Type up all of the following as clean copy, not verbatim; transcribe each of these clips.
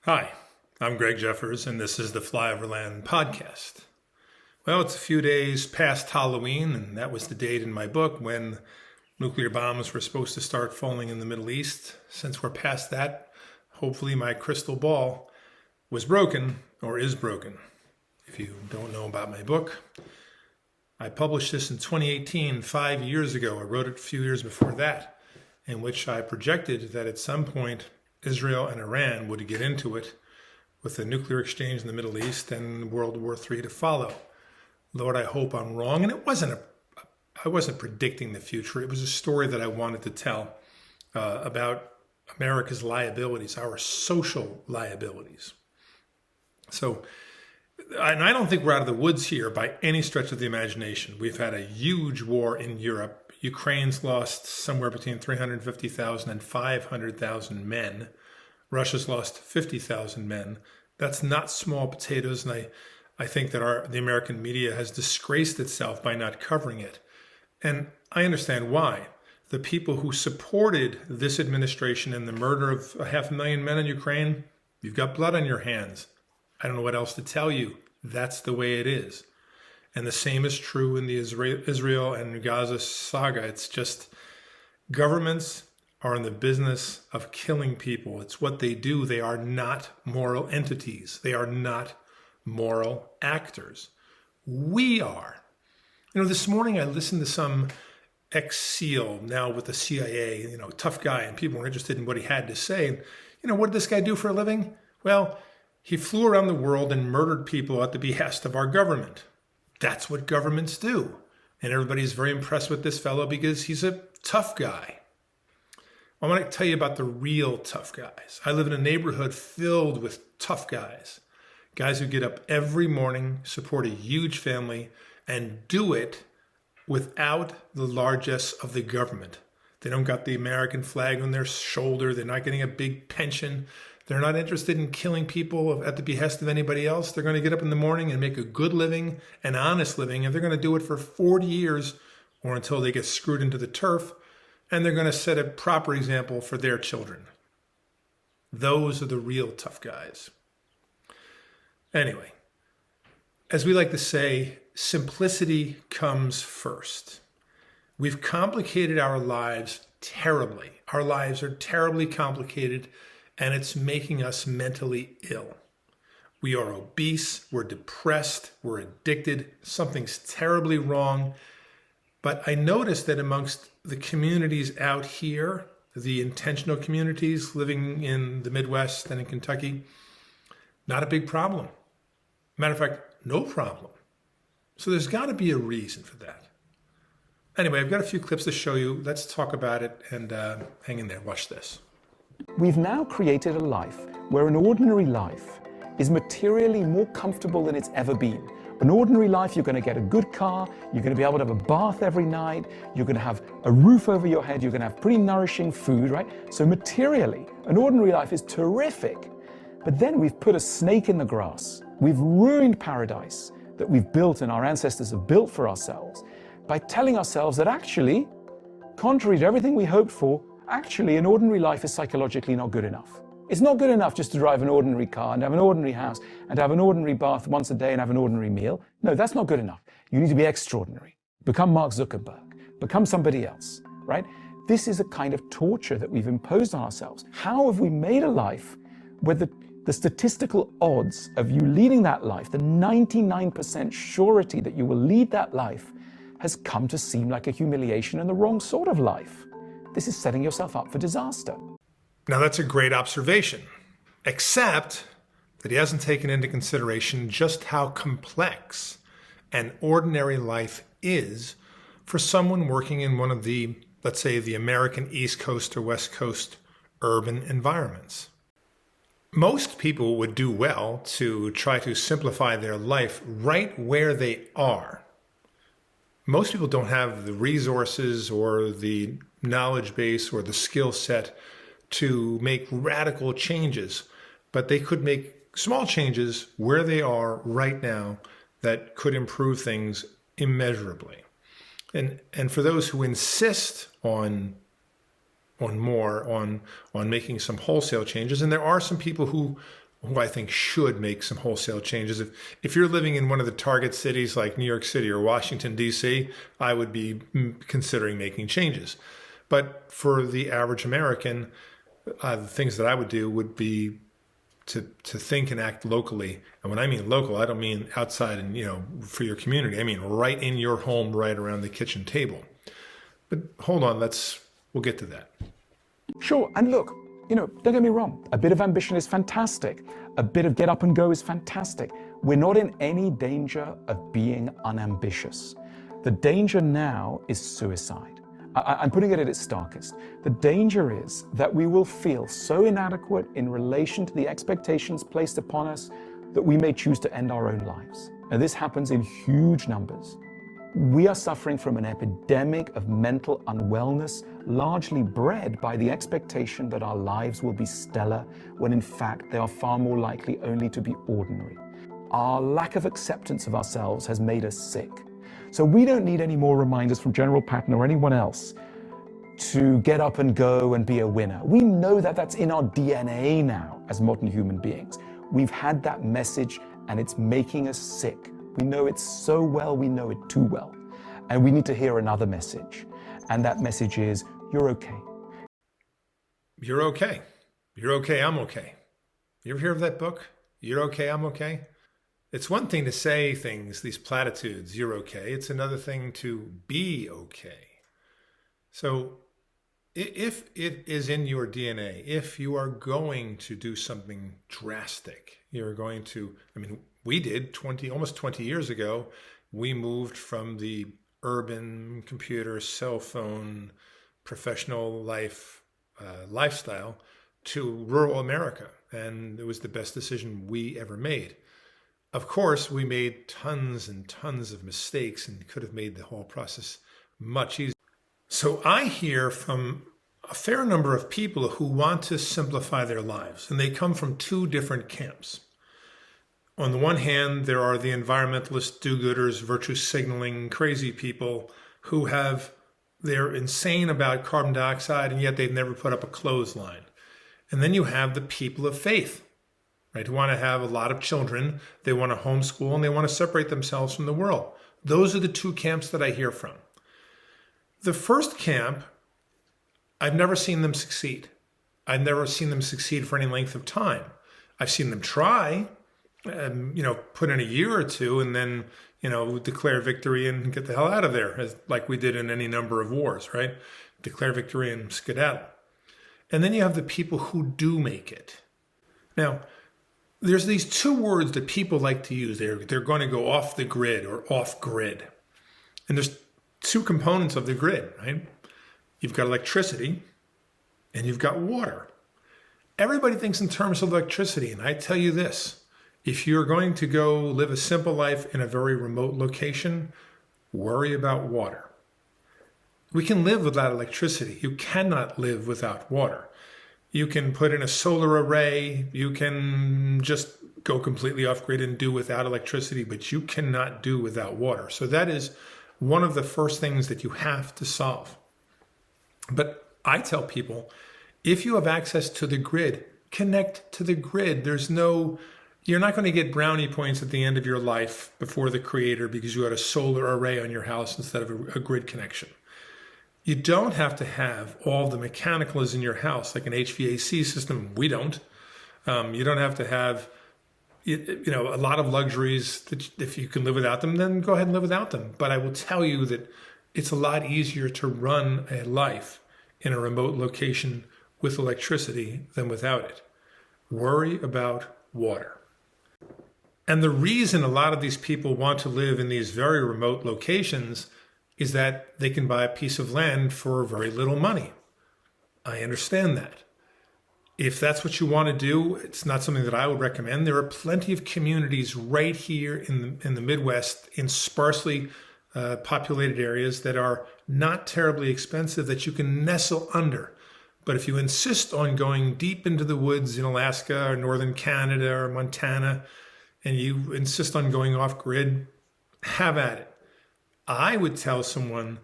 Hi, I'm Greg Jeffers, and this is the Flyoverland podcast. Well, it's a few days past Halloween, and that was the date in my book when nuclear bombs were supposed to start falling in the Middle East. Since we're past that, hopefully my crystal ball was broken, or is broken. If you don't know about my book, I published this in 2018, 5 years ago. I wrote it a few years before that, in which I projected that at some point Israel and Iran would get into it with a nuclear exchange in the Middle East and World War III to follow. Lord, I hope I'm wrong. And I wasn't predicting the future. It was a story that I wanted to tell about America's liabilities, our social liabilities. So, and I don't think we're out of the woods here by any stretch of the imagination. We've had a huge war in Europe. Ukraine's lost somewhere between 350,000 and 500,000 men. Russia's lost 50,000 men. That's not small potatoes, and I think that the American media has disgraced itself by not covering it. And I understand why. The people who supported this administration and the murder of 500,000 men in Ukraine, you've got blood on your hands. I don't know what else to tell you. That's the way it is. And the same is true in the Israel and Gaza saga. It's just governments are in the business of killing people. It's what they do. They are not moral entities. They are not moral actors. We are. This morning I listened to some ex-SEAL, now with the CIA, tough guy, and people were interested in what he had to say. What did this guy do for a living? Well, he flew around the world and murdered people at the behest of our government. That's what governments do. And everybody's very impressed with this fellow because he's a tough guy. I want to tell you about the real tough guys. I live in a neighborhood filled with tough guys. Guys who get up every morning, support a huge family, and do it without the largesse of the government. They don't got the American flag on their shoulder. They're not getting a big pension. They're not interested in killing people at the behest of anybody else. They're going to get up in the morning and make a good living, an honest living, and they're going to do it for 40 years or until they get screwed into the turf, and they're going to set a proper example for their children. Those are the real tough guys. Anyway, as we like to say, simplicity comes first. We've complicated our lives terribly. Our lives are terribly complicated, and it's making us mentally ill. We are obese, we're depressed, we're addicted, something's terribly wrong. But I noticed that amongst the communities out here, the intentional communities living in the Midwest and in Kentucky, not a big problem. Matter of fact, no problem. So there's got to be a reason for that. Anyway, I've got a few clips to show you. Let's talk about it and hang in there. Watch this. We've now created a life where an ordinary life is materially more comfortable than it's ever been. An ordinary life, you're going to get a good car, you're going to be able to have a bath every night, you're going to have a roof over your head, you're going to have pretty nourishing food, right? So materially, an ordinary life is terrific. But then we've put a snake in the grass. We've ruined paradise that we've built and our ancestors have built for ourselves by telling ourselves that actually, contrary to everything we hoped for, actually, an ordinary life is psychologically not good enough. It's not good enough just to drive an ordinary car and have an ordinary house and have an ordinary bath once a day and have an ordinary meal. No, that's not good enough. You need to be extraordinary. Become Mark Zuckerberg. Become somebody else, right? This is a kind of torture that we've imposed on ourselves. How have we made a life where the statistical odds of you leading that life, the 99% surety that you will lead that life, has come to seem like a humiliation and the wrong sort of life? This is setting yourself up for disaster. Now that's a great observation, except that he hasn't taken into consideration just how complex an ordinary life is for someone working in one of the, let's say, the American East Coast or West Coast urban environments. Most people would do well to try to simplify their life right where they are. Most people don't have the resources or the knowledge base or the skill set to make radical changes, but they could make small changes where they are right now that could improve things immeasurably. And for those who insist on making some wholesale changes, and there are some people who who I think should make some wholesale changes. If you're living in one of the target cities like New York City or Washington, D.C., I would be considering making changes. But for the average American, the things that I would do would be to think and act locally. And when I mean local, I don't mean outside and, for your community. I mean right in your home, right around the kitchen table. But hold on, we'll get to that. Sure, and look, don't get me wrong, a bit of ambition is fantastic. A bit of get up and go is fantastic. We're not in any danger of being unambitious. The danger now is suicide. I'm putting it at its starkest. The danger is that we will feel so inadequate in relation to the expectations placed upon us that we may choose to end our own lives. And this happens in huge numbers. We are suffering from an epidemic of mental unwellness, largely bred by the expectation that our lives will be stellar, when in fact they are far more likely only to be ordinary. Our lack of acceptance of ourselves has made us sick. So we don't need any more reminders from General Patton or anyone else to get up and go and be a winner. We know that that's in our DNA now as modern human beings. We've had that message and it's making us sick. We know it so well, we know it too well. And we need to hear another message. And that message is, you're okay. You're okay. You're okay, I'm okay. You ever hear of that book? You're okay, I'm okay? It's one thing to say things, these platitudes, you're okay. It's another thing to be okay. So if it is in your DNA, if you are going to do something drastic, you're going to, we did almost 20 years ago, we moved from the urban computer, cell phone, professional lifestyle to rural America. And it was the best decision we ever made. Of course, we made tons and tons of mistakes and could have made the whole process much easier. So I hear from a fair number of people who want to simplify their lives, and they come from two different camps. On the one hand, there are the environmentalist do-gooders, virtue signaling, crazy people who they're insane about carbon dioxide, and yet they've never put up a clothesline. And then you have the people of faith, right, who want to have a lot of children, they want to homeschool, and they want to separate themselves from the world. Those are the two camps that I hear from. The first camp, I've never seen them succeed. I've never seen them succeed for any length of time. I've seen them try, put in a year or two and then, declare victory and get the hell out of there, like we did in any number of wars, right? Declare victory and skedaddle. And then you have the people who do make it. Now, there's these two words that people like to use. They're going to go off the grid or off grid. And there's two components of the grid, right? You've got electricity and you've got water. Everybody thinks in terms of electricity. And I tell you this, if you're going to go live a simple life in a very remote location, worry about water. We can live without electricity. You cannot live without water. You can put in a solar array. You can just go completely off grid and do without electricity, but you cannot do without water. So that is one of the first things that you have to solve. But I tell people, if you have access to the grid, connect to the grid. You're not going to get brownie points at the end of your life before the Creator because you had a solar array on your house instead of a grid connection. You don't have to have all the mechanicals in your house, like an HVAC system. We don't. You don't have to have, a lot of luxuries that if you can live without them, then go ahead and live without them. But I will tell you that it's a lot easier to run a life in a remote location with electricity than without it. Worry about water. And the reason a lot of these people want to live in these very remote locations is that they can buy a piece of land for very little money. I understand that. If that's what you want to do, it's not something that I would recommend. There are plenty of communities right here in the Midwest, in sparsely populated areas that are not terribly expensive that you can nestle under. But if you insist on going deep into the woods in Alaska or northern Canada or Montana, and you insist on going off grid, have at it. I would tell someone,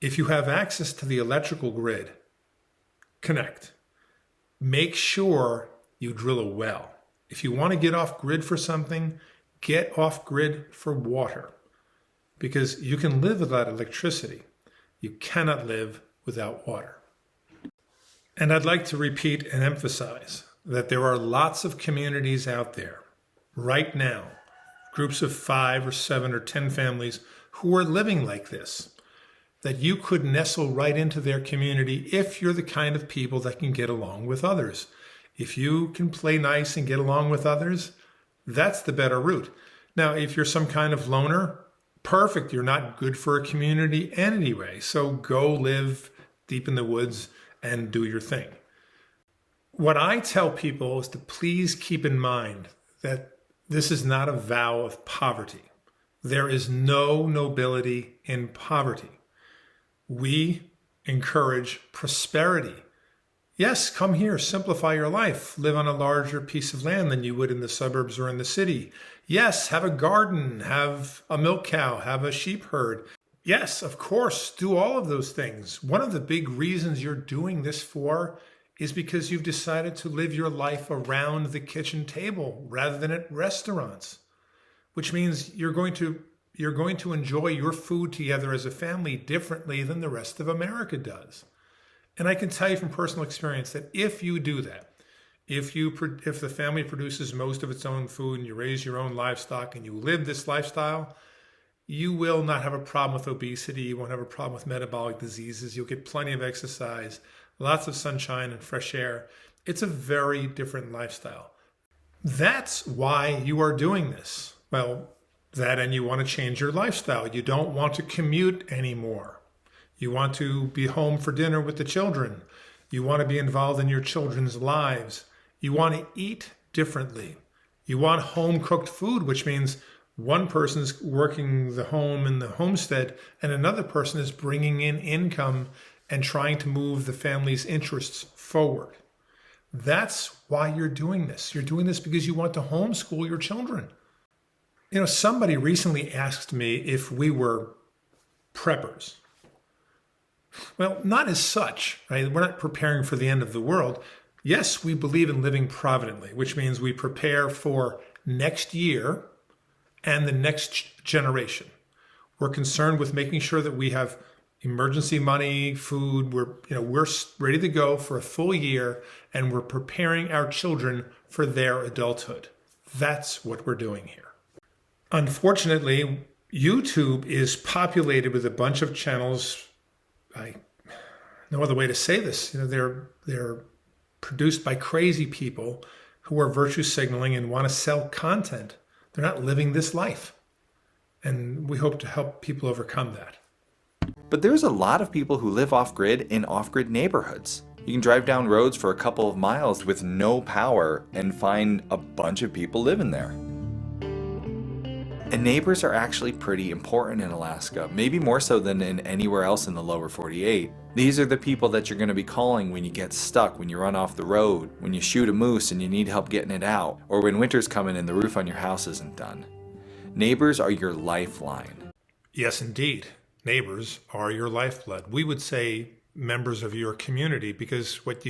if you have access to the electrical grid, connect. Make sure you drill a well. If you want to get off grid for something, get off grid for water. Because you can live without electricity. You cannot live without water. And I'd like to repeat and emphasize that there are lots of communities out there right now, groups of 5 or 7 or 10 families who are living like this, that you could nestle right into their community if you're the kind of people that can get along with others. If you can play nice and get along with others, that's the better route. Now, if you're some kind of loner, perfect, you're not good for a community anyway, so go live deep in the woods and do your thing. What I tell people is to please keep in mind that this is not a vow of poverty. There is no nobility in poverty. We encourage prosperity. Yes, come here, simplify your life, live on a larger piece of land than you would in the suburbs or in the city. Yes, have a garden, have a milk cow, have a sheep herd. Yes, of course, do all of those things. One of the big reasons you're doing this for is because you've decided to live your life around the kitchen table rather than at restaurants, which means you're going to enjoy your food together as a family differently than the rest of America does. And I can tell you from personal experience that if you do that, if the family produces most of its own food and you raise your own livestock and you live this lifestyle, you will not have a problem with obesity. You won't have a problem with metabolic diseases. You'll get plenty of exercise, lots of sunshine and fresh air. It's a very different lifestyle. That's why you are doing this. Well, that and you want to change your lifestyle. You don't want to commute anymore. You want to be home for dinner with the children. You want to be involved in your children's lives. You want to eat differently. You want home-cooked food, which means one person's working the home in the homestead and another person is bringing in income and trying to move the family's interests forward. That's why you're doing this. You're doing this because you want to homeschool your children. You know, somebody recently asked me if we were preppers. Well, not as such, right? We're not preparing for the end of the world. Yes, we believe in living providently, which means we prepare for next year and the next generation. We're concerned with making sure that we have emergency money, food. We're ready to go for a full year, and we're preparing our children for their adulthood. That's what we're doing here. Unfortunately, YouTube is populated with a bunch of channels. No other way to say this. They're produced by crazy people who are virtue signaling and want to sell content. They're not living this life. And we hope to help people overcome that. But there's a lot of people who live off-grid in off-grid neighborhoods. You can drive down roads for a couple of miles with no power and find a bunch of people living there. And neighbors are actually pretty important in Alaska, maybe more so than in anywhere else in the lower 48. These are the people that you're going to be calling when you get stuck, when you run off the road, when you shoot a moose and you need help getting it out, or when winter's coming and the roof on your house isn't done. Neighbors are your lifeline. Yes, indeed. Neighbors are your lifeblood. We would say members of your community, because what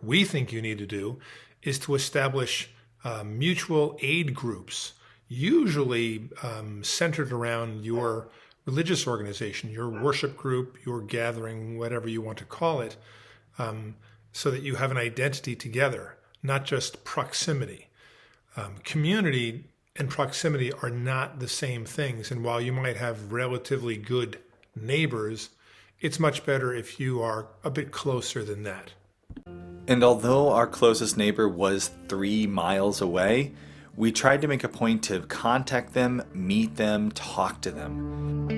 we think you need to do is to establish mutual aid groups, usually centered around your religious organization, your worship group, your gathering, whatever you want to call it, so that you have an identity together, not just proximity. Community and proximity are not the same things, and while you might have relatively good neighbors, it's much better if you are a bit closer than that. And although our closest neighbor was 3 miles away, we tried to make a point to contact them, meet them, talk to them.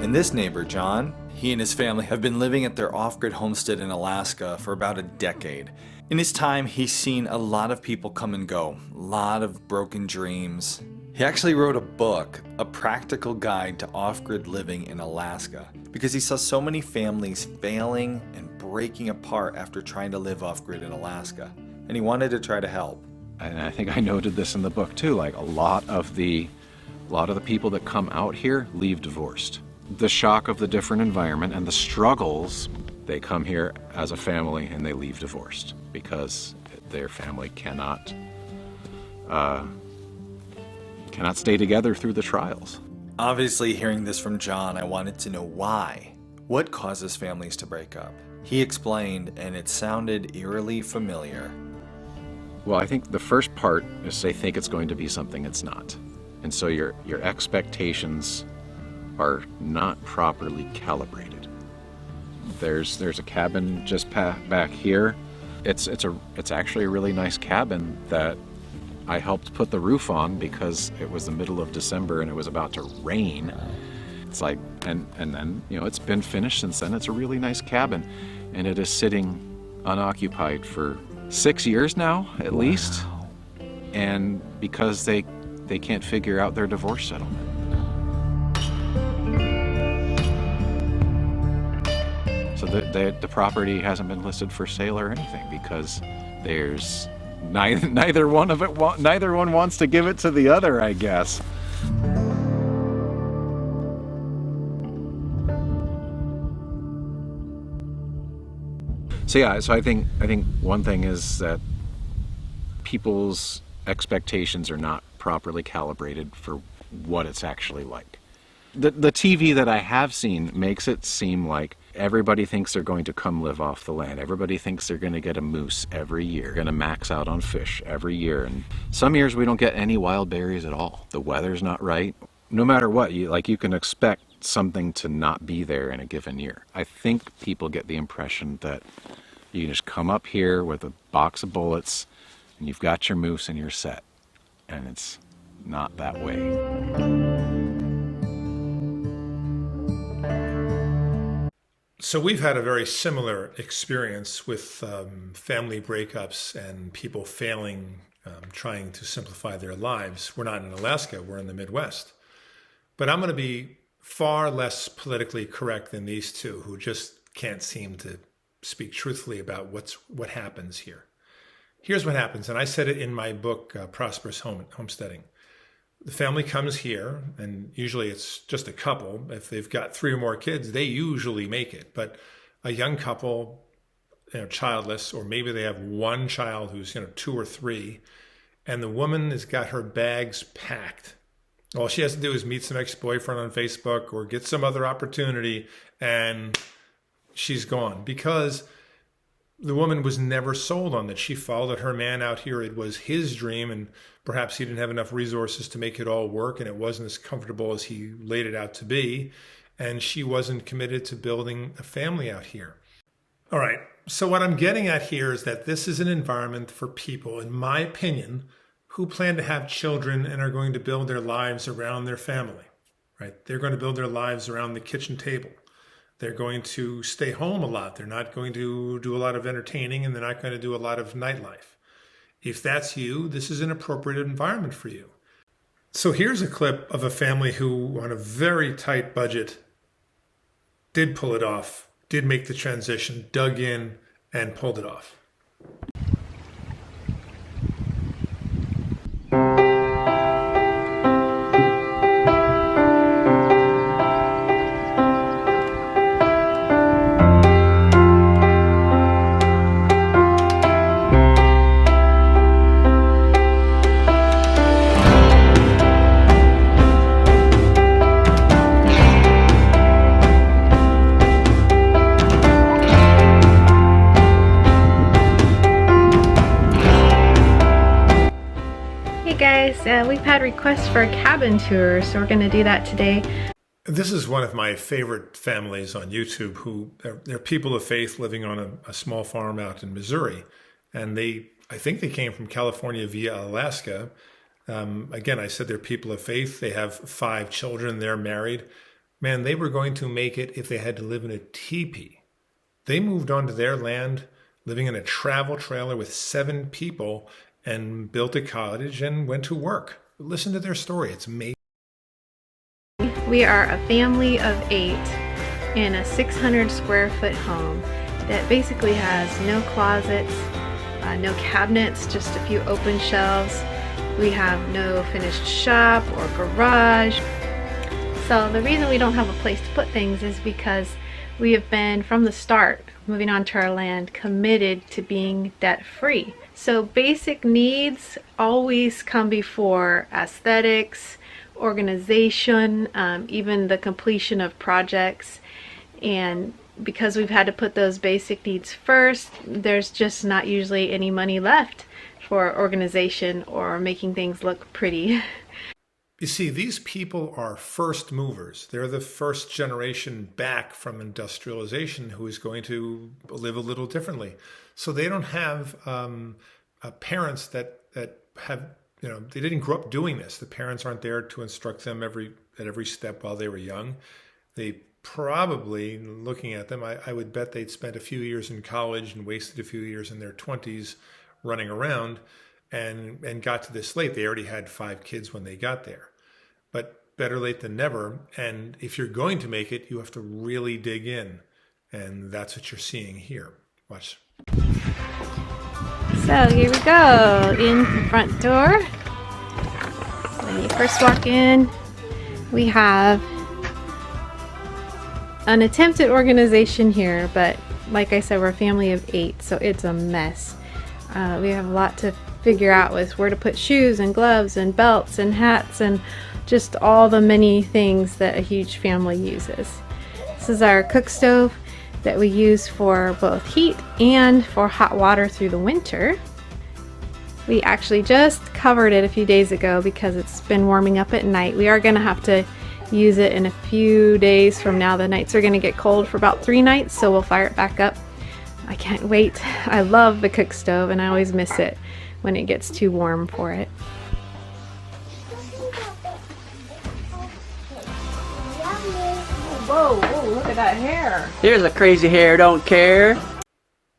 And this neighbor, John, he and his family have been living at their off-grid homestead in Alaska for about a decade. In his time, he's seen a lot of people come and go, a lot of broken dreams. He actually wrote a book, A Practical Guide to Off-Grid Living in Alaska, because he saw so many families failing and breaking apart after trying to live off-grid in Alaska, and he wanted to try to help. And I think I noted this in the book too, like a lot of the people that come out here leave divorced. The shock of the different environment and the struggles, they come here as a family and they leave divorced because their family cannot cannot stay together through the trials. Obviously, hearing this from John, I wanted to know why. What causes families to break up? He explained, and it sounded eerily familiar. Well, I think the first part is they think it's going to be something it's not. And so your expectations are not properly calibrated. There's a cabin just back here. It's actually a really nice cabin that I helped put the roof on because it was the middle of December and it was about to rain. It's like, and then, you know, it's been finished since then. It's a really nice cabin, and it is sitting unoccupied for 6 years now, at least. And because they can't figure out their divorce settlement. So the property hasn't been listed for sale or anything because there's neither one wants to give it to the other, I guess. So I think one thing is that people's expectations are not properly calibrated for what it's actually like. The TV that I have seen makes it seem like everybody thinks they're going to come live off the land. Everybody thinks they're going to get a moose every year, going to max out on fish every year. And some years we don't get any wild berries at all. The weather's not right. No matter what, you can expect something to not be there in a given year. I think people get the impression that you can just come up here with a box of bullets and you've got your moose and you're set. And it's not that way. So we've had a very similar experience with family breakups and people failing, trying to simplify their lives. We're not in Alaska, we're in the Midwest. But I'm going to be far less politically correct than these two who just can't seem to speak truthfully about what happens here. Here's what happens, and I said it in my book, Prosperous Homesteading. The family comes here, and usually it's just a couple. If they've got 3 or more kids, they usually make it. But a young couple, childless, or maybe they have one child who's 2 or 3, and the woman has got her bags packed. All she has to do is meet some ex-boyfriend on Facebook or get some other opportunity, and she's gone. Because the woman was never sold on that. She followed her man out here. It was his dream, and perhaps he didn't have enough resources to make it all work, and it wasn't as comfortable as he laid it out to be. And she wasn't committed to building a family out here. All right. So what I'm getting at here is that this is an environment for people, in my opinion, who plan to have children and are going to build their lives around their family, right? They're going to build their lives around the kitchen table. They're going to stay home a lot. They're not going to do a lot of entertaining, and they're not going to do a lot of nightlife. If that's you, this is an appropriate environment for you. So here's a clip of a family who, on a very tight budget, did pull it off, did make the transition, dug in, and pulled it off. We've had requests for a cabin tour, so we're going to do that today. This is one of my favorite families on YouTube who they're people of faith living on a small farm out in Missouri. And I think they came from California via Alaska. Again, I said they're people of faith. They have 5 children. They're married. Man, they were going to make it if they had to live in a teepee. They moved onto their land, living in a travel trailer with 7 people, and built a cottage and went to work. Listen to their story. It's amazing. We are a family of 8 in a 600 square foot home that basically has no closets, no cabinets, just a few open shelves. We have no finished shop or garage. So the reason we don't have a place to put things is because we have been, from the start, moving onto our land, committed to being debt-free. So basic needs always come before aesthetics, organization, even the completion of projects. And because we've had to put those basic needs first, there's just not usually any money left for organization or making things look pretty. You see, these people are first movers. They're the first generation back from industrialization who is going to live a little differently. So they don't have parents that have, they didn't grow up doing this. The parents aren't there to instruct them at every step while they were young. They probably, looking at them, I would bet they'd spent a few years in college and wasted a few years in their 20s running around and got to this late. They already had 5 kids when they got there. But better late than never. And if you're going to make it, you have to really dig in. And that's what you're seeing here. Watch. So here we go, in the front door. When you first walk in, we have an attempted organization here, but like I said, we're a family of 8, so it's a mess. We have a lot to figure out with where to put shoes and gloves and belts and hats and just all the many things that a huge family uses. This is our cook stove that we use for both heat and for hot water through the winter. We actually just covered it a few days ago because it's been warming up at night. We are going to have to use it in a few days from now. The nights are going to get cold for about 3 nights, so we'll fire it back up. I can't wait. I love the cook stove and I always miss it when it gets too warm for it. Whoa, look at that hair. Here's a crazy hair, don't care.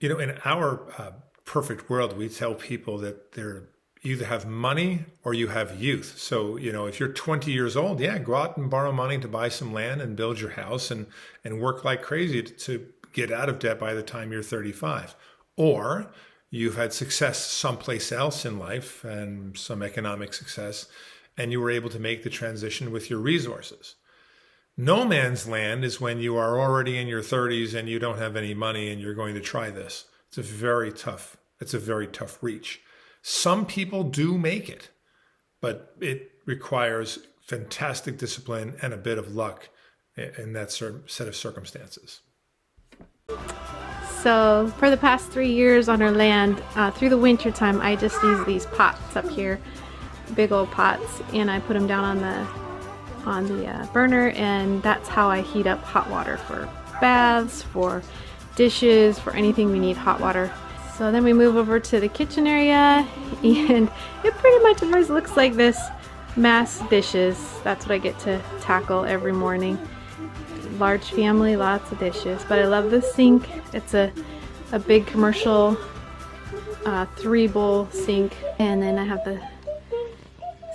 In our perfect world, we tell people that they're either have money or you have youth. So, if you're 20 years old, go out and borrow money to buy some land and build your house and work like crazy to get out of debt by the time you're 35. Or you've had success someplace else in life and some economic success, and you were able to make the transition with your resources. No man's land is when you are already in your 30s and you don't have any money and you're going to try this. It's a very tough reach. Some people do make it, but it requires fantastic discipline and a bit of luck in that set of circumstances. So for the past 3 years on our land, through the winter time, I just use these pots up here, big old pots, and I put them down on the burner, and that's how I heat up hot water for baths, for dishes, for anything we need hot water. So then we move over to the kitchen area, and it pretty much always looks like this: mass dishes. That's what I get to tackle every morning. Large family, lots of dishes. But I love this sink. It's a big commercial 3-bowl sink, and then I have the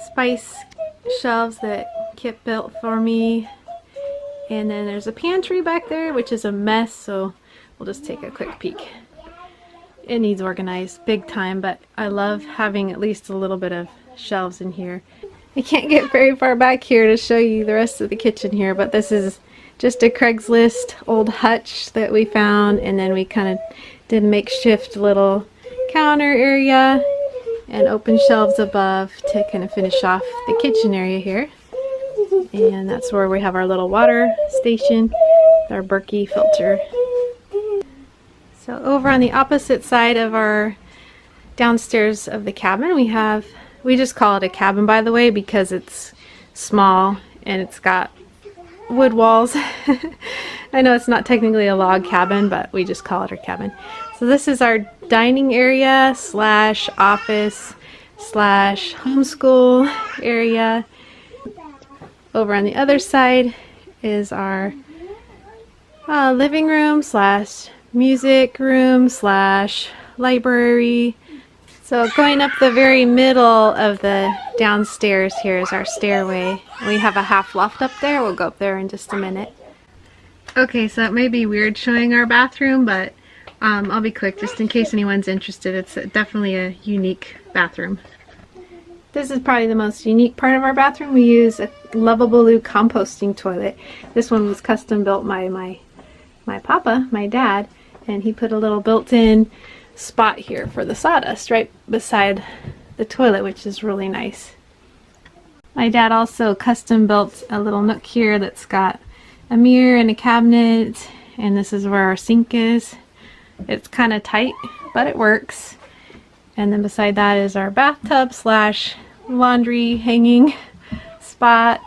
spice shelves that Kip built for me, and then there's a pantry back there which is a mess, so we'll just take a quick peek. It needs organized big time, but I love having at least a little bit of shelves in here. I can't get very far back here to show you the rest of the kitchen here, but this is just a Craigslist old hutch that we found, and then we kind of did a makeshift little counter area and open shelves above to kind of finish off the kitchen area here. And that's where we have our little water station, our Berkey filter. So over on the opposite side of our downstairs of the cabin, we just call it a cabin, by the way, because it's small and it's got wood walls. I know it's not technically a log cabin, but we just call it our cabin. So this is our dining area slash office slash homeschool area. Over on the other side is our living room slash music room slash library. So going up the very middle of the downstairs here is our stairway. We have a half loft up there. We'll go up there in just a minute. Okay, so it may be weird showing our bathroom, but I'll be quick just in case anyone's interested. It's definitely a unique bathroom. This is probably the most unique part of our bathroom. We use a Lovable composting toilet. This one was custom built by my papa, my dad, And he put a little built-in spot here for the sawdust right beside the toilet, which is really nice. My dad also custom built a little nook here that's got a mirror and a cabinet, and this is where our sink is. It's kind of tight, but it works. And then beside that is our bathtub slash laundry hanging spot,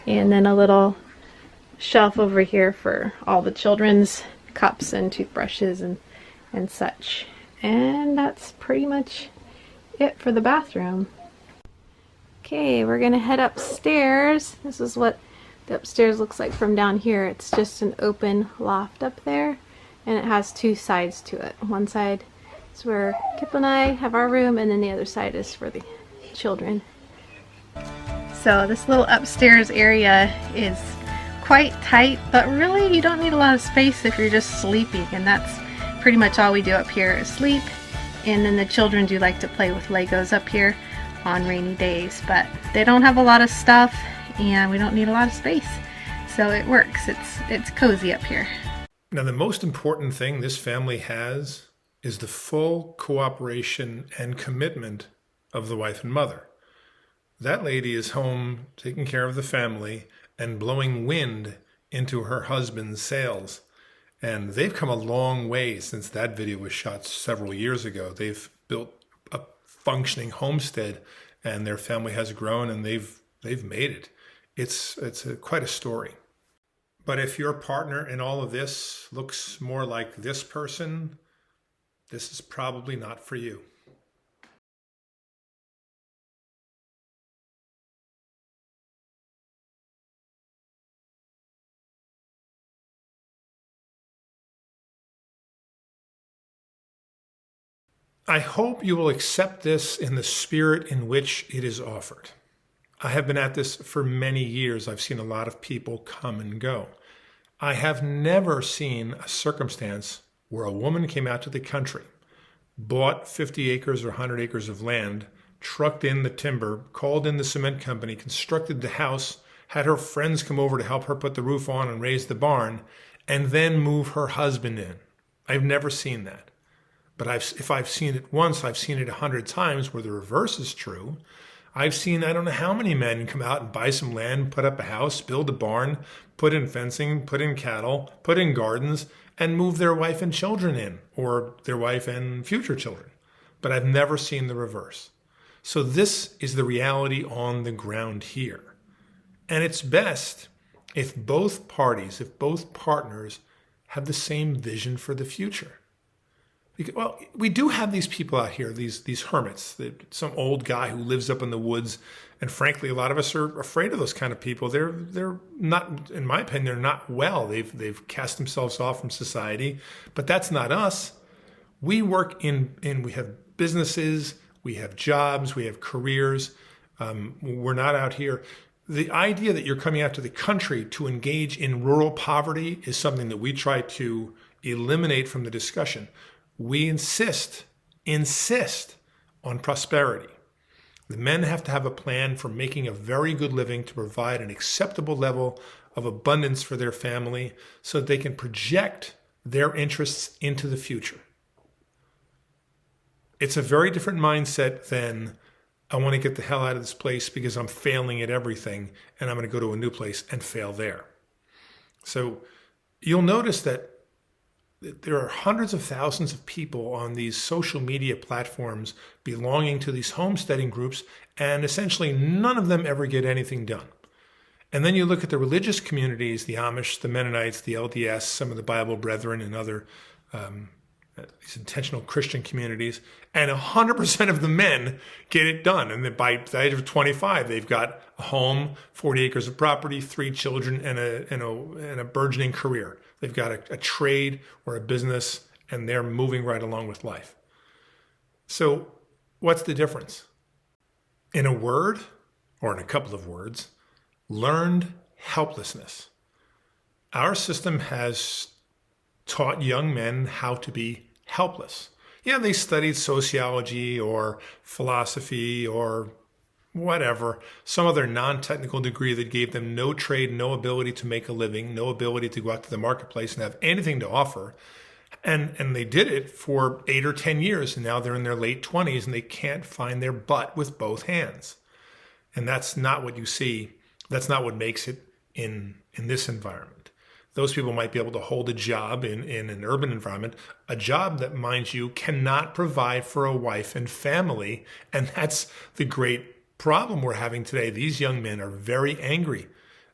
and then a little shelf over here for all the children's cups and toothbrushes and such. And that's pretty much it for the bathroom. Okay, we're gonna head upstairs. This is what the upstairs looks like from down here. It's just an open loft up there, and it has two sides to it. One side is where Kip and I have our room, and then the other side is for the children. So this little upstairs area is quite tight, but really you don't need a lot of space if you're just sleeping, and that's pretty much all we do up here is sleep. And then the children do like to play with Legos up here on rainy days, but they don't have a lot of stuff and we don't need a lot of space, so it works. It's cozy up here. Now, the most important thing this family has is the full cooperation and commitment of the wife and mother. That lady is home taking care of the family and blowing wind into her husband's sails. And they've come a long way since that video was shot several years ago. They've built a functioning homestead, and their family has grown, and they've made it. It's quite a story. But if your partner in all of this looks more like this person, this is probably not for you. I hope you will accept this in the spirit in which it is offered. I have been at this for many years. I've seen a lot of people come and go. I have never seen a circumstance where a woman came out to the country, bought 50 acres or 100 acres of land, trucked in the timber, called in the cement company, constructed the house, had her friends come over to help her put the roof on and raise the barn, and then move her husband in. I've never seen that. But if I've seen it once, I've seen it 100 times where the reverse is true. I've seen I don't know how many men come out and buy some land, put up a house, build a barn, put in fencing, put in cattle, put in gardens, and move their wife and children in, or their wife and future children. But I've never seen the reverse. So this is the reality on the ground here. And it's best if both parties, if both partners have the same vision for the future. Well, we do have these people out here, these hermits, some old guy who lives up in the woods, and frankly, a lot of us are afraid of those kind of people. They're not, in my opinion, they're not well. They've cast themselves off from society, but that's not us. We work we have businesses, we have jobs, we have careers. We're not out here. The idea that you're coming out to the country to engage in rural poverty is something that we try to eliminate from the discussion. We insist on prosperity. The men have to have a plan for making a very good living to provide an acceptable level of abundance for their family so that they can project their interests into the future. It's a very different mindset than, I want to get the hell out of this place because I'm failing at everything and I'm going to go to a new place and fail there. So you'll notice that there are hundreds of thousands of people on these social media platforms belonging to these homesteading groups, and essentially none of them ever get anything done. And then you look at the religious communities, the Amish, the Mennonites, the LDS, some of the Bible Brethren, and other these intentional Christian communities, and 100% of the men get it done. And then by the age of 25, they've got a home, 40 acres of property, 3 children, and a burgeoning career. They've got a trade or a business, and they're moving right along with life. So what's the difference? In a word, or in a couple of words, learned helplessness. Our system has taught young men how to be helpless. Yeah, they studied sociology or philosophy or whatever, some other non-technical degree that gave them no trade, no ability to make a living, no ability to go out to the marketplace and have anything to offer. And they did it for 8 or 10 years, and now they're in their late 20s and they can't find their butt with both hands. And that's not what you see. That's not what makes it in this environment. Those people might be able to hold a job in an urban environment, a job that, mind you, cannot provide for a wife and family. And that's the great problem we're having today. These young men are very angry.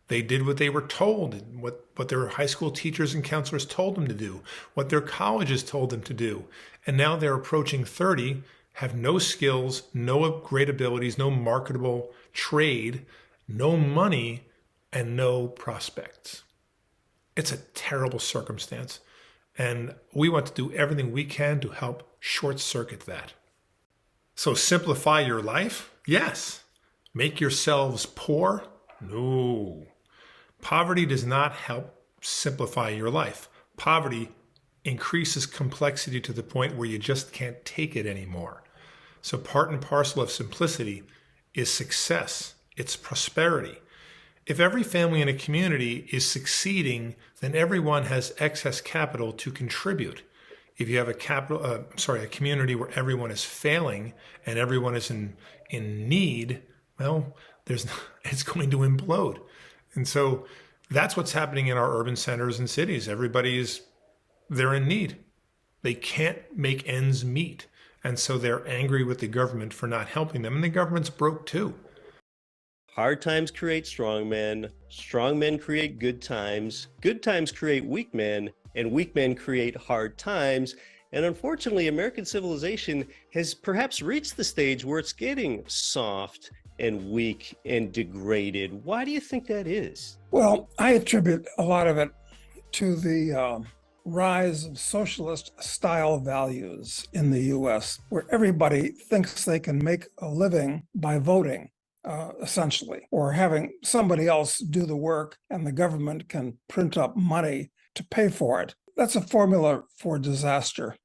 They did what they were told, and what their high school teachers and counselors told them to do, what their colleges told them to do. And now they're approaching 30, have no skills, no great abilities, no marketable trade, no money, and no prospects. It's a terrible circumstance. And we want to do everything we can to help short circuit that. So simplify your life? Yes. Make yourselves poor? No. Poverty does not help simplify your life. Poverty increases complexity to the point where you just can't take it anymore. So part and parcel of simplicity is success. It's prosperity. If every family in a community is succeeding, then everyone has excess capital to contribute. If you have a community where everyone is failing and everyone is in need, well, it's going to implode. And so that's what's happening in our urban centers and cities. They're in need. They can't make ends meet. And so they're angry with the government for not helping them. And the government's broke too. Hard times create strong men create good times create weak men, and weak men create hard times. And unfortunately, American civilization has perhaps reached the stage where it's getting soft and weak and degraded. Why do you think that is? Well, I attribute a lot of it to the rise of socialist style values in the US, where everybody thinks they can make a living by voting, essentially, or having somebody else do the work and the government can print up money to pay for it. That's a formula for disaster.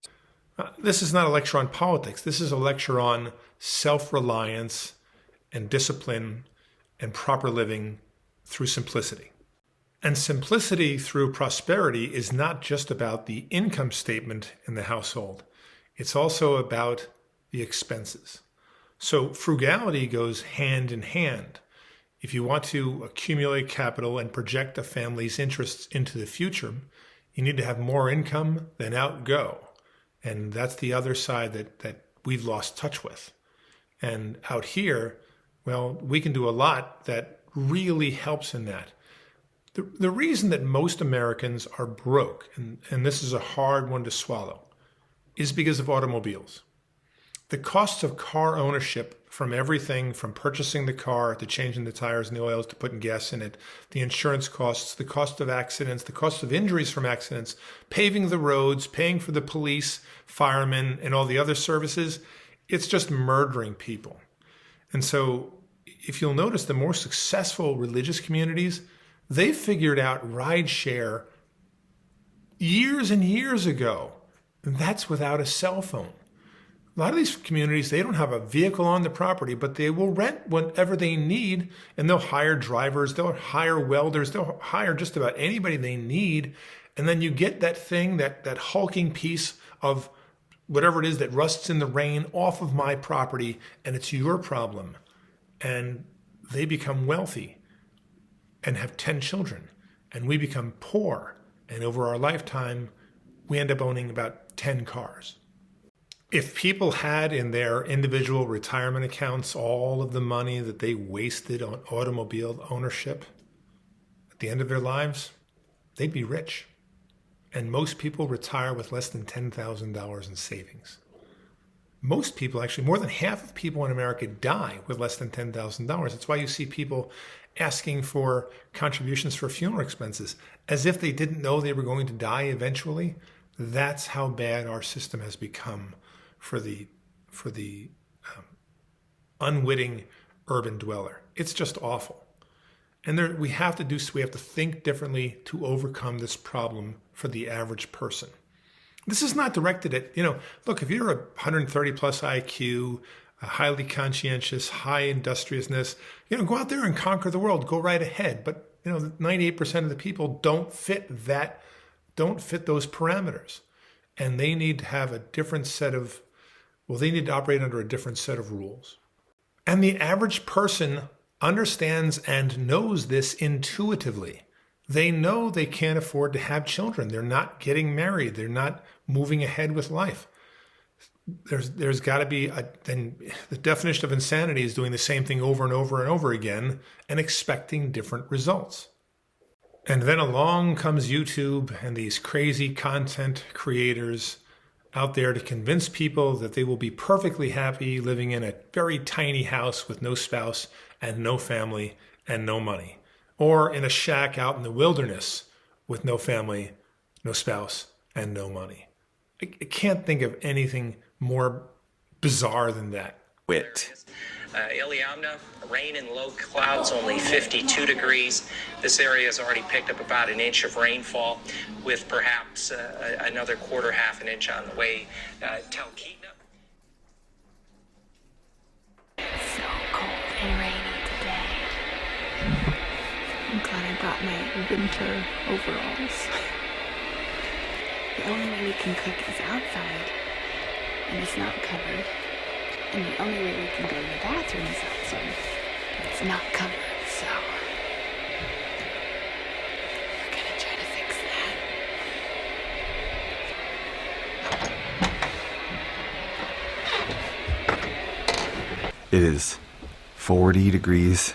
This is not a lecture on politics. This is a lecture on self-reliance and discipline and proper living through simplicity. And simplicity through prosperity is not just about the income statement in the household. It's also about the expenses. So frugality goes hand in hand. If you want to accumulate capital and project a family's interests into the future, you need to have more income than outgo. And that's the other side that we've lost touch with. And out here, well, we can do a lot that really helps in that. The reason that most Americans are broke, and this is a hard one to swallow, is because of automobiles. The costs of car ownership, from everything from purchasing the car to changing the tires and the oils to putting gas in it, the insurance costs, the cost of accidents, the cost of injuries from accidents, paving the roads, paying for the police, firemen, and all the other services, it's just murdering people. And so if you'll notice, the more successful religious communities, they figured out rideshare years and years ago. And that's without a cell phone. A lot of these communities, they don't have a vehicle on the property, but they will rent whatever they need, and they'll hire drivers, they'll hire welders, they'll hire just about anybody they need. And then you get that thing, that hulking piece of whatever it is that rusts in the rain off of my property, and it's your problem. And they become wealthy and have 10 children, and we become poor. And over our lifetime, we end up owning about 10 cars. If people had in their individual retirement accounts all of the money that they wasted on automobile ownership, at the end of their lives, they'd be rich. And most people retire with less than $10,000 in savings. Most people, actually, more than half of people in America die with less than $10,000. That's why you see people asking for contributions for funeral expenses, as if they didn't know they were going to die eventually. That's how bad our system has become for the unwitting urban dweller. It's just awful. And we have to think differently to overcome this problem for the average person. This is not directed at, look, if you're a 130 plus IQ, highly conscientious, high industriousness, go out there and conquer the world, go right ahead. But, 98% of the people don't fit those parameters. and they need to have a different set of, well, they need to operate under a different set of rules. And the average person understands and knows this intuitively. They know they can't afford to have children. They're not getting married. They're not moving ahead with life. There's got to be then the definition of insanity is doing the same thing over and over and over again and expecting different results. And then along comes YouTube and these crazy content creators out there to convince people that they will be perfectly happy living in a very tiny house with no spouse and no family and no money, or in a shack out in the wilderness with no family, no spouse, and no money. I can't think of anything more bizarre than that. Wit. Iliamna, rain and low clouds, only 52 degrees. This area has already picked up about an inch of rainfall, with perhaps another half an inch on the way. Talkeetna. So cold and rainy today. I'm glad I brought my winter overalls. The only way we can cook is outside, and it's not covered. And the only way we can go to the bathroom is outside. It's not covered, so we're gonna try to fix that. It is 40 degrees,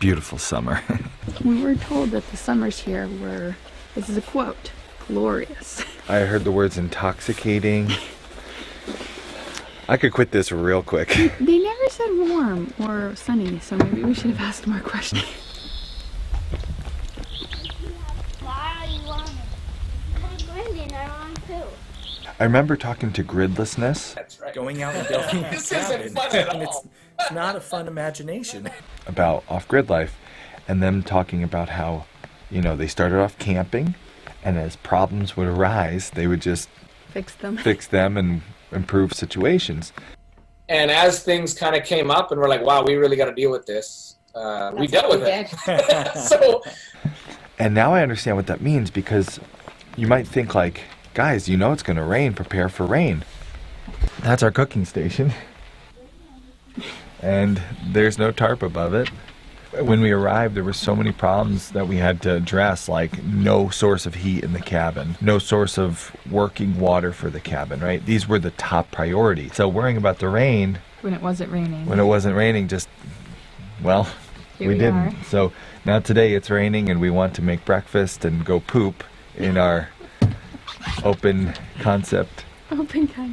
beautiful summer. We were told that the summers here were, this is a quote, glorious. I heard the words intoxicating. I could quit this real quick. They never said warm or sunny, so maybe we should have asked more questions. I remember talking to Gridlessness. That's right. Going out and building a cabin. It's not a fun imagination. About off-grid life, and them talking about how, you know, they started off camping, and as problems would arise, they would just Fix them and improve situations. And as things kind of came up and we're like, wow, we really got to deal with this, we dealt with it. So, and now I understand what that means, because you might think like, guys, you know it's going to rain, prepare for rain. That's our cooking station. And there's no tarp above it. When we arrived, there were so many problems that we had to address, like no source of heat in the cabin, no source of working water for the cabin, right? These were the top priority. So worrying about the rain... When it wasn't raining. Just, well, Here we we didn't. are. So now today it's raining and we want to make breakfast and go poop in our open concept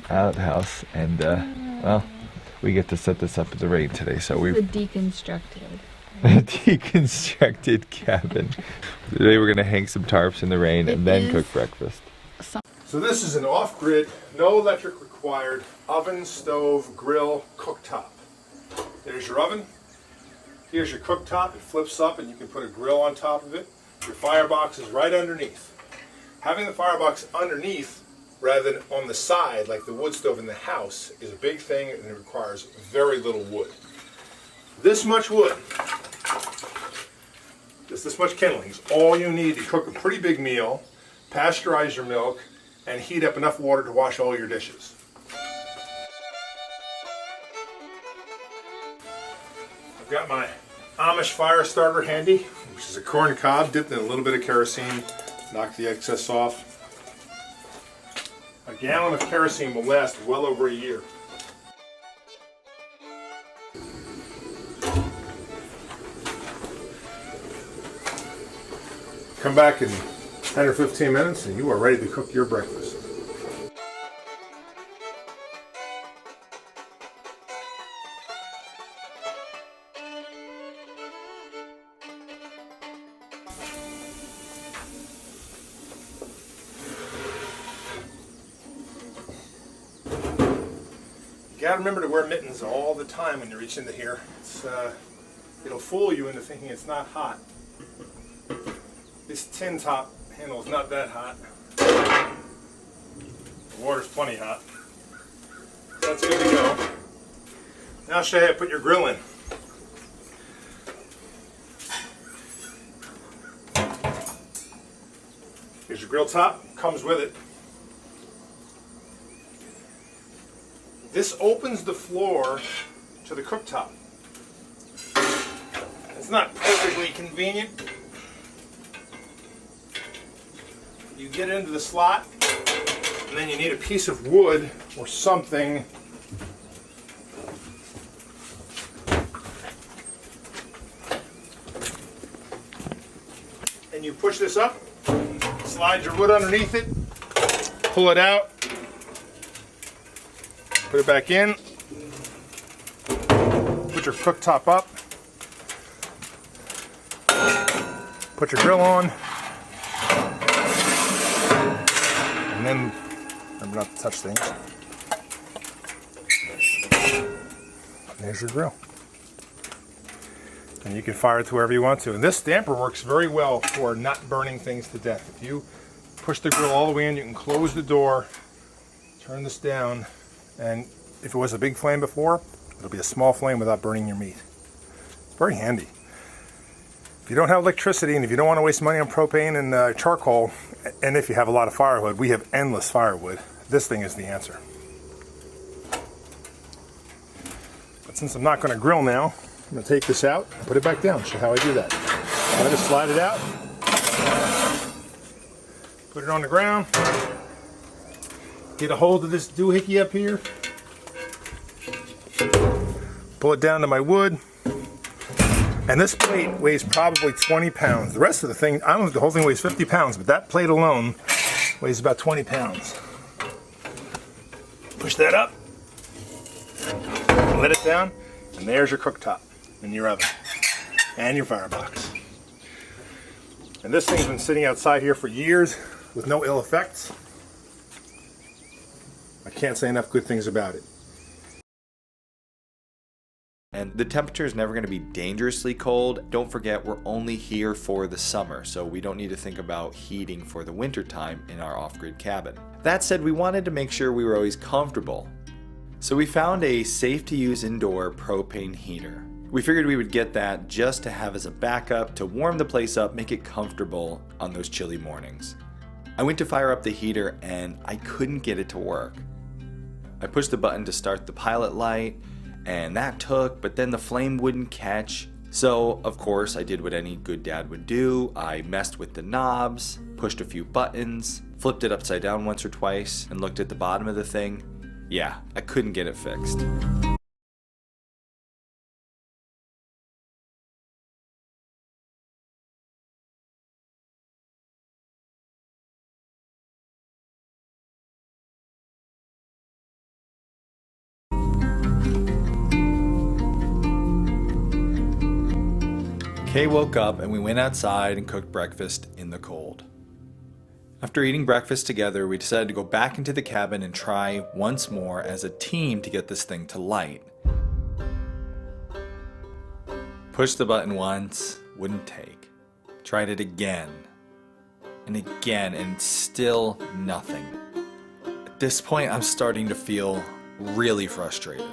outhouse. And, well, we get to set this up in the rain today. So we've... The deconstructed. A deconstructed cabin. Today we're going to hang some tarps in the rain and then cook breakfast. So this is an off-grid, no electric required oven, stove, grill, cooktop. There's your oven. Here's your cooktop. It flips up and you can put a grill on top of it. Your firebox is right underneath. Having the firebox underneath rather than on the side like the wood stove in the house is a big thing, and it requires very little wood. This much wood, this much kindling is all you need to cook a pretty big meal, pasteurize your milk, and heat up enough water to wash all your dishes. I've got my Amish fire starter handy, which is a corn cob dipped in a little bit of kerosene, knock the excess off. A gallon of kerosene will last well over a year. Come back in 10 or 15 minutes and you are ready to cook your breakfast. You gotta remember to wear mittens all the time when you reach into here. It'll fool you into thinking it's not hot. This tin top handle is not that hot. The water's plenty hot. So that's good to go. Now I'll show you how to put your grill in. Here's your grill top, comes with it. This opens the floor to the cooktop. It's not perfectly convenient. You get into the slot, and then you need a piece of wood or something and you push this up, slide your wood underneath it, pull it out, put it back in, put your cooktop up, put your grill on, and then remember not to touch things. There's your grill. And you can fire it to wherever you want to. And this damper works very well for not burning things to death. If you push the grill all the way in, you can close the door, turn this down, and if it was a big flame before, it'll be a small flame without burning your meat. It's very handy. If you don't have electricity and if you don't want to waste money on propane and charcoal, and if you have a lot of firewood, we have endless firewood. This thing is the answer. But since I'm not going to grill now, I'm going to take this out and put it back down. Show how I do that. I just slide it out, put it on the ground, get a hold of this doohickey up here, pull it down to my wood, and this plate weighs probably 20 pounds. The rest of the thing, I don't know if the whole thing weighs 50 pounds, but that plate alone weighs about 20 pounds. Push that up, let it down, and there's your cooktop and your oven and your firebox. And this thing's been sitting outside here for years with no ill effects. I can't say enough good things about it. And the temperature is never going to be dangerously cold. Don't forget, we're only here for the summer, so we don't need to think about heating for the winter time in our off-grid cabin. That said, we wanted to make sure we were always comfortable. So we found a safe-to-use indoor propane heater. We figured we would get that just to have as a backup to warm the place up, make it comfortable on those chilly mornings. I went to fire up the heater and I couldn't get it to work. I pushed the button to start the pilot light, and that took, but then the flame wouldn't catch. So, of course, I did what any good dad would do. I messed with the knobs, pushed a few buttons, flipped it upside down once or twice, and looked at the bottom of the thing. Yeah, I couldn't get it fixed. Kay woke up and we went outside and cooked breakfast in the cold. After eating breakfast together, we decided to go back into the cabin and try once more as a team to get this thing to light. Pushed the button once, wouldn't take. Tried it again and again, and still nothing. At this point, I'm starting to feel really frustrated.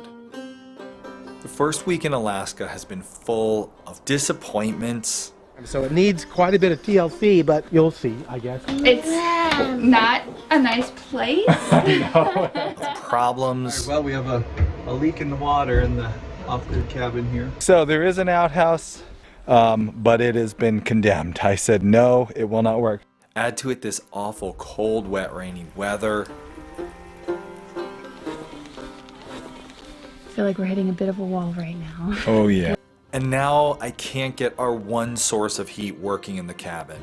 The first week in Alaska has been full of disappointments. So it needs quite a bit of TLC, but you'll see, I guess. It's not a nice place. Problems. Well, we have a leak in the water in the off-grid cabin here. So there is an outhouse, but it has been condemned. I said, no, it will not work. Add to it this awful cold, wet, rainy weather. I feel like we're hitting a bit of a wall right now. Oh yeah. And now I can't get our one source of heat working in the cabin.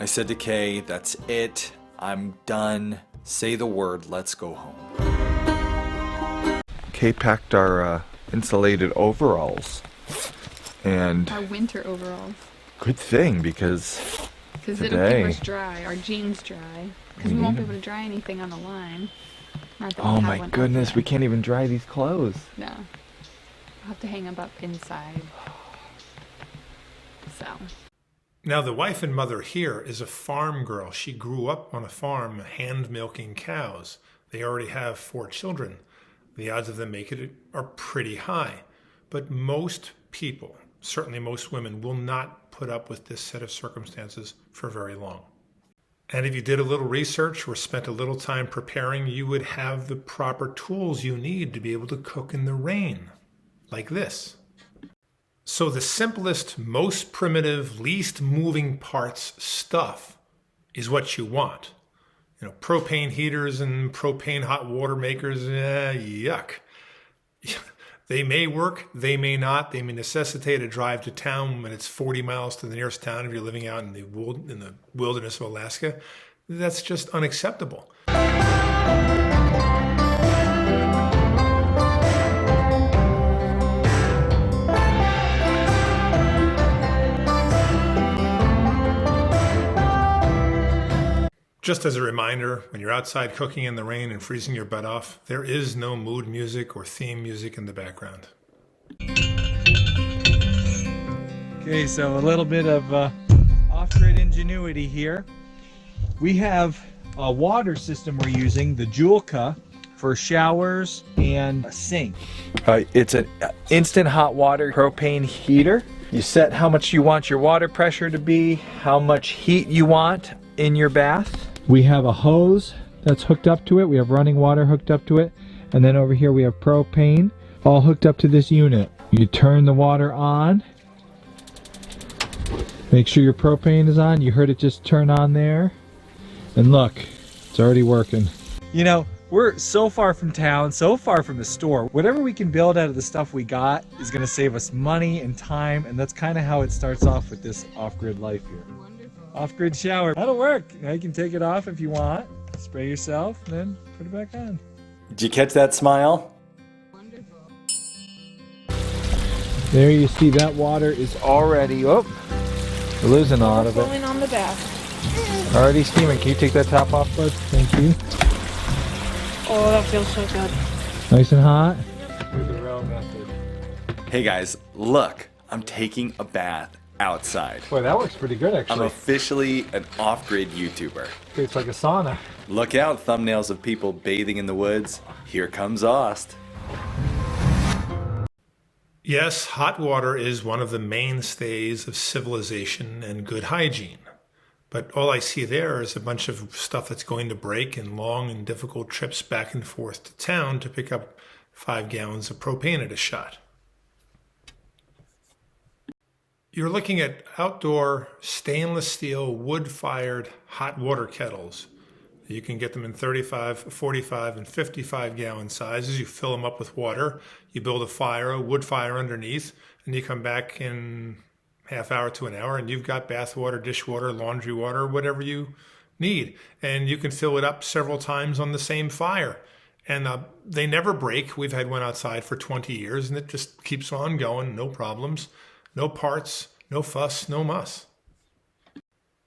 I said to Kay, that's it. I'm done. Say the word, let's go home. Kay packed our insulated overalls. And Our winter overalls. good thing, because Because it'll keep us dry, our jeans dry. Because we won't be able to dry anything on the line. Not that we oh have my one goodness, out we there. can't even dry these clothes. No. I'll have to hang them up inside. So. Now, the wife and mother here is a farm girl. She grew up on a farm hand milking cows. They already have 4 children. The odds of them making it are pretty high. But most people, certainly most women, will not put up with this set of circumstances for very long. And if you did a little research or spent a little time preparing, you would have the proper tools you need to be able to cook in the rain, like this. So the simplest, most primitive, least moving parts stuff is what you want. You know, propane heaters and propane hot water makers, yuck. They may work, they may not. They may necessitate a drive to town when it's 40 miles to the nearest town if you're living out in the wilderness of Alaska. That's just unacceptable. Just as a reminder, when you're outside cooking in the rain and freezing your butt off, there is no mood music or theme music in the background. Okay, so a little bit of off-grid ingenuity here. We have a water system we're using, the Julka, for showers and a sink. It's an instant hot water propane heater. You set how much you want your water pressure to be, how much heat you want in your bath. We have a hose that's hooked up to it. We have running water hooked up to it. And then over here we have propane all hooked up to this unit. You turn the water on. Make sure your propane is on. You heard it just turn on there. And look, it's already working. You know, we're so far from town, so far from the store. Whatever we can build out of the stuff we got is going to save us money and time. And that's kind of how it starts off with this off-grid life here. Off-grid shower. That'll work. Now you can take it off if you want. Spray yourself and then put it back on. Did you catch that smile? There you see that water is already, we're losing a lot of it. Flowing on the bath. Already steaming. Can you take that top off, bud? Thank you. Oh, that feels so good. Nice and hot. Do the row method. Hey guys, look, I'm taking a bath outside. Boy, that works pretty good actually. I'm officially an off-grid YouTuber. It's like a sauna. Look out, thumbnails of people bathing in the woods. Here comes Ost. Yes, hot water is one of the mainstays of civilization and good hygiene. But all I see there is a bunch of stuff that's going to break and long and difficult trips back and forth to town to pick up 5 gallons of propane at a shot. You're looking at outdoor stainless steel wood-fired hot water kettles. You can get them in 35, 45, and 55 gallon sizes. You fill them up with water. You build a fire, a wood fire underneath, and you come back in half hour to an hour and you've got bath water, dishwater, laundry water, whatever you need. And you can fill it up several times on the same fire. And they never break. We've had one outside for 20 years and it just keeps on going, no problems. No parts, no fuss, no muss.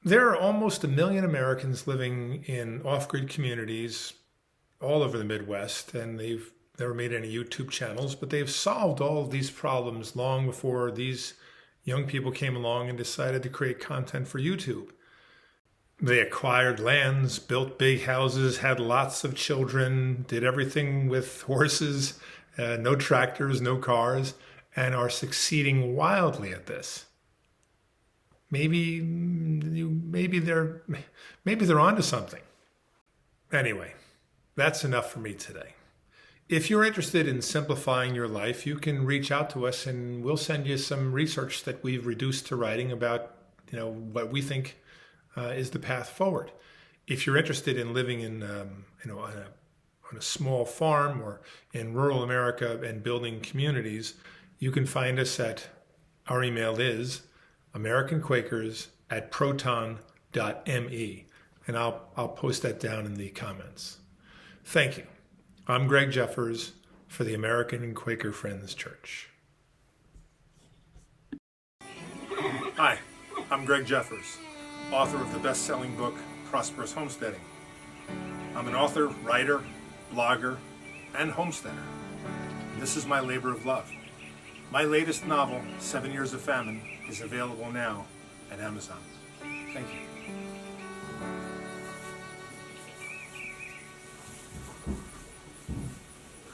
There are almost 1 million Americans living in off-grid communities all over the Midwest, and they've never made any YouTube channels, but they've solved all of these problems long before these young people came along and decided to create content for YouTube. They acquired lands, built big houses, had lots of children, did everything with horses, no tractors, no cars, and are succeeding wildly at this. Maybe they're onto something. Anyway, that's enough for me today. If you're interested in simplifying your life, you can reach out to us and we'll send you some research that we've reduced to writing about, what we think is the path forward. If you're interested in living in, on a small farm or in rural America and building communities, you can find us at, our email is AmericanQuakers@proton.me, and I'll post that down in the comments. Thank you. I'm Greg Jeffers for the American and Quaker Friends Church. Hi, I'm Greg Jeffers, author of the best-selling book, Prosperous Homesteading. I'm an author, writer, blogger, and homesteader. This is my labor of love. My latest novel, 7 Years of Famine, is available now at Amazon. Thank you.